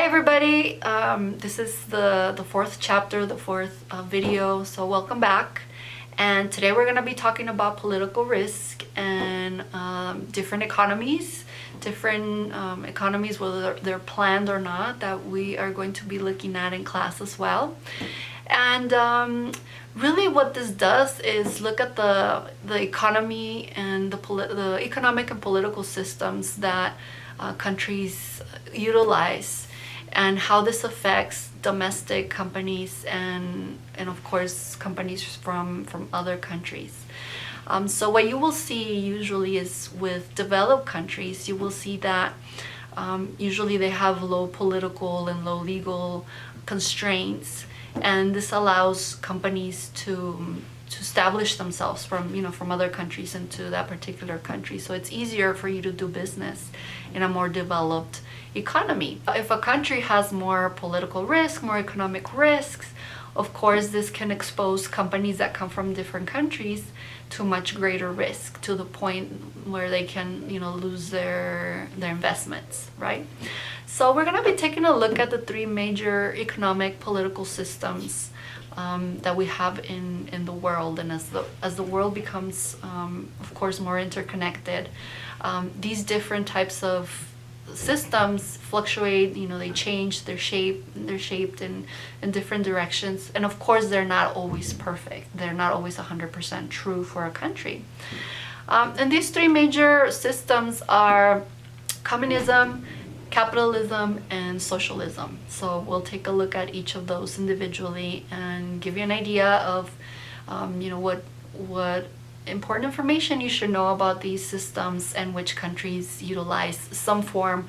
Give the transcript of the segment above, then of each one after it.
Hi everybody, this is the fourth chapter, the fourth video, so welcome back. And today we're going to be talking about political risk and different economies, whether they're planned or not, that we are going to be looking at in class as well. And really what this does is look at the economy and the economic and political systems that countries utilize, and how this affects domestic companies and of course companies from other countries. So what you will see usually is with developed countries, you will see that usually they have low political and low legal constraints, and this allows companies to establish themselves from other countries into that particular country. So it's easier for you to do business in a more developed economy. If a country has more political risk, more economic risks, of course this can expose companies that come from different countries to much greater risk, to the point where they can lose their investments, right? So we're going to be taking a look at the three major economic political systems that we have in the world. And as the world becomes of course more interconnected, these different types of systems fluctuate, they change, they're shaped in different directions, and of course they're not always perfect, they're not always 100% true for a country. And these three major systems are communism, capitalism, and socialism. So we'll take a look at each of those individually and give you an idea of what important information you should know about these systems and which countries utilize some form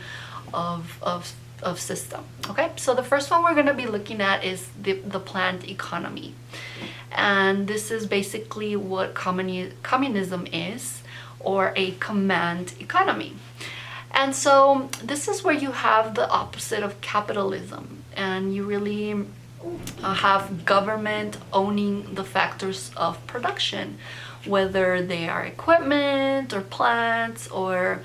of system. Okay, so the first one we're going to be looking at is the planned economy, and this is basically what communism is, or a command economy. And so this is where you have the opposite of capitalism, and you really have government owning the factors of production, whether they are equipment or plants or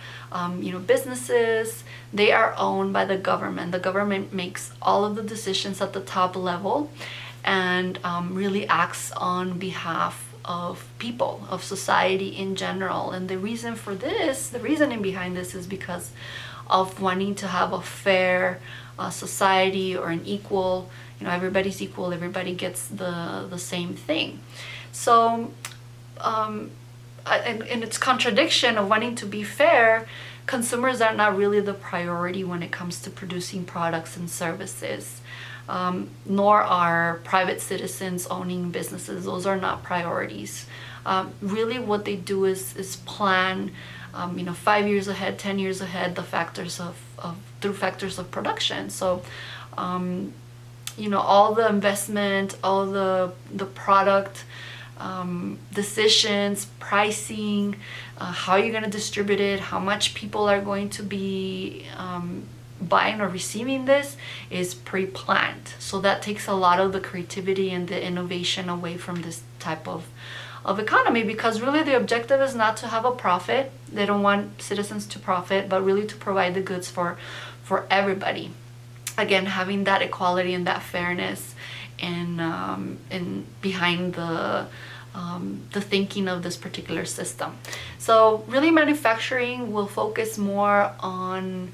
businesses. They are owned by the government. The government makes all of the decisions at the top level and really acts on behalf of people, of society in general. And the reasoning behind this is because of wanting to have a fair society, or an equal, everybody's equal, everybody gets the same thing. So in its contradiction of wanting to be fair, consumers are not really the priority when it comes to producing products and services, nor are private citizens owning businesses. Those are not priorities. Really what they do is plan 5 years ahead, 10 years ahead, the factors through factors of production. So all the investment, all the product decisions, pricing, how you're going to distribute it, how much people are going to be buying or receiving this, is pre-planned. So that takes a lot of the creativity and the innovation away from this type of economy, because really the objective is not to have a profit. They don't want citizens to profit, but really to provide the goods for everybody. Again, having that equality and that fairness in behind the thinking of this particular system. So really manufacturing will focus more on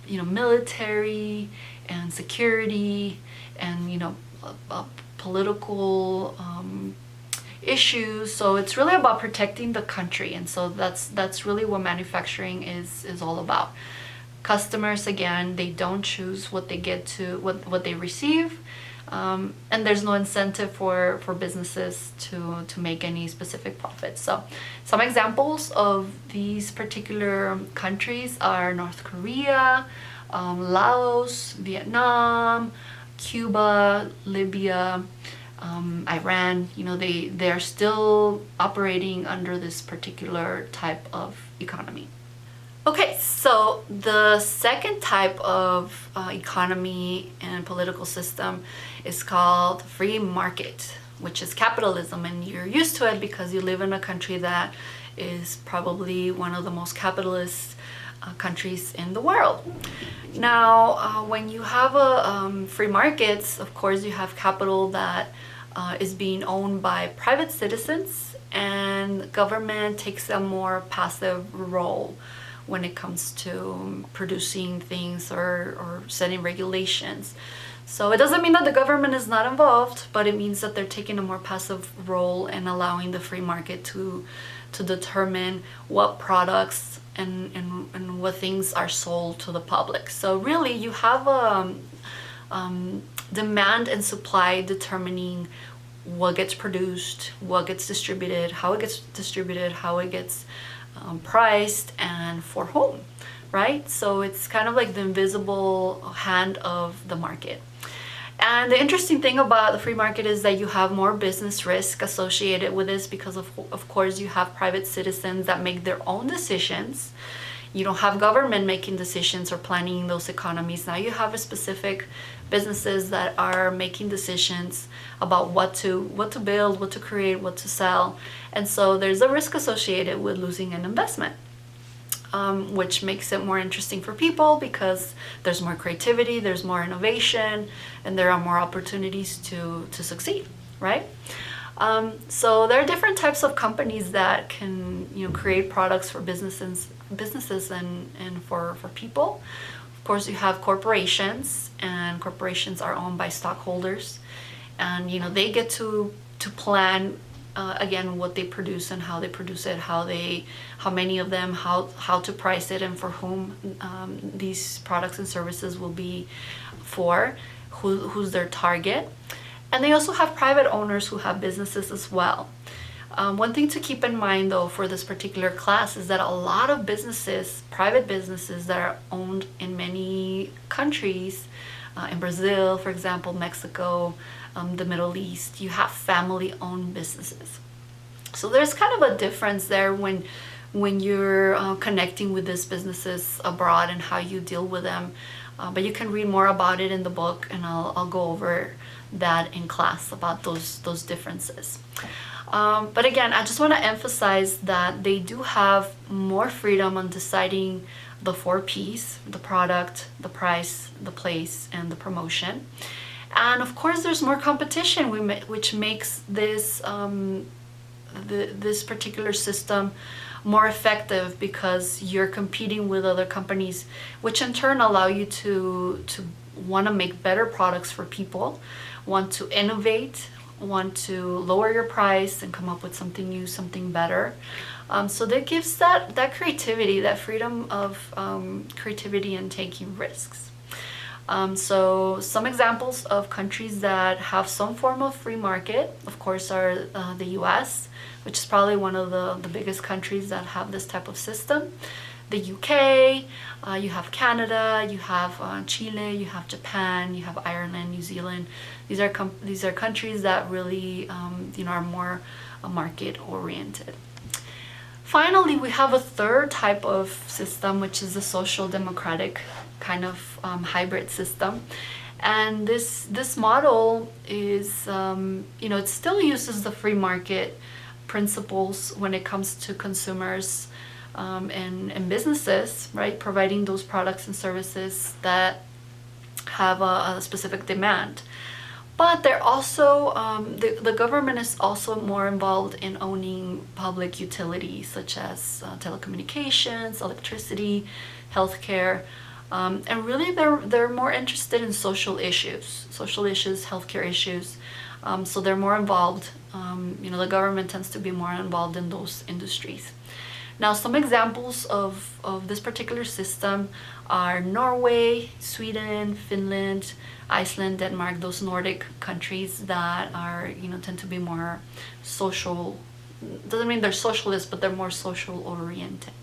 military and security and political issues. So it's really about protecting the country, and so that's really what manufacturing is all about. Customers, again, they don't choose what they get to what they receive. And there's no incentive for businesses to make any specific profits. So some examples of these particular countries are North Korea, Laos, Vietnam, Cuba, Libya, Iran. They're still operating under this particular type of economy. Okay, so the second type of economy and political system is called free market, which is capitalism, and you're used to it because you live in a country that is probably one of the most capitalist countries in the world. Now, when you have free markets, of course, you have capital that is being owned by private citizens, and government takes a more passive role when it comes to producing things or setting regulations. So it doesn't mean that the government is not involved, but it means that they're taking a more passive role and allowing the free market to determine what products and what things are sold to the public. So really you have demand and supply determining what gets produced, what gets distributed, how it gets distributed, how it gets priced, and for whom, right? So it's kind of like the invisible hand of the market. And the interesting thing about the free market is that you have more business risk associated with this because of course you have private citizens that make their own decisions. You don't have government making decisions or planning those economies. Now you have a specific businesses that are making decisions about what to build, what to create, what to sell. And so there's a risk associated with losing an investment. Which makes it more interesting for people because there's more creativity, there's more innovation, and there are more opportunities to succeed, right? So there are different types of companies that can create products for businesses and for people. Of course, you have corporations, and corporations are owned by stockholders, and they get to plan again what they produce and how they produce it, how many of them, how to price it, and for whom these products and services will be for, who's their target. And they also have private owners who have businesses as well. One thing to keep in mind though for this particular class is that a lot of businesses, private businesses that are owned in many countries, in Brazil, for example, Mexico, the Middle East, you have family-owned businesses. So there's kind of a difference there when you're connecting with these businesses abroad and how you deal with them. But you can read more about it in the book, and I'll go over that in class about those differences. But again, I just want to emphasize that they do have more freedom on deciding the 4 P's: the product, the price, the place, and the promotion. And of course there's more competition, which makes this this particular system more effective because you're competing with other companies, which in turn allow you to want to make better products for people, want to innovate, want to lower your price and come up with something new, something better. So that gives that creativity, that freedom of creativity and taking risks. So some examples of countries that have some form of free market, of course, are the US, which is probably one of the biggest countries that have this type of system. The UK, you have Canada, you have Chile, you have Japan, you have Ireland, New Zealand. These are countries that really are more market oriented. Finally, we have a third type of system, which is the social democratic kind of hybrid system. And this model is, it still uses the free market principles when it comes to consumers and businesses, right? Providing those products and services that have a specific demand. But they're also, the government is also more involved in owning public utilities such as telecommunications, electricity, healthcare, and really they're more interested in social issues, healthcare issues. So they're more involved. The government tends to be more involved in those industries. Now, some examples of this particular system are Norway, Sweden, Finland, Iceland, Denmark, those Nordic countries that are, tend to be more social. Doesn't mean they're socialist, but they're more social oriented.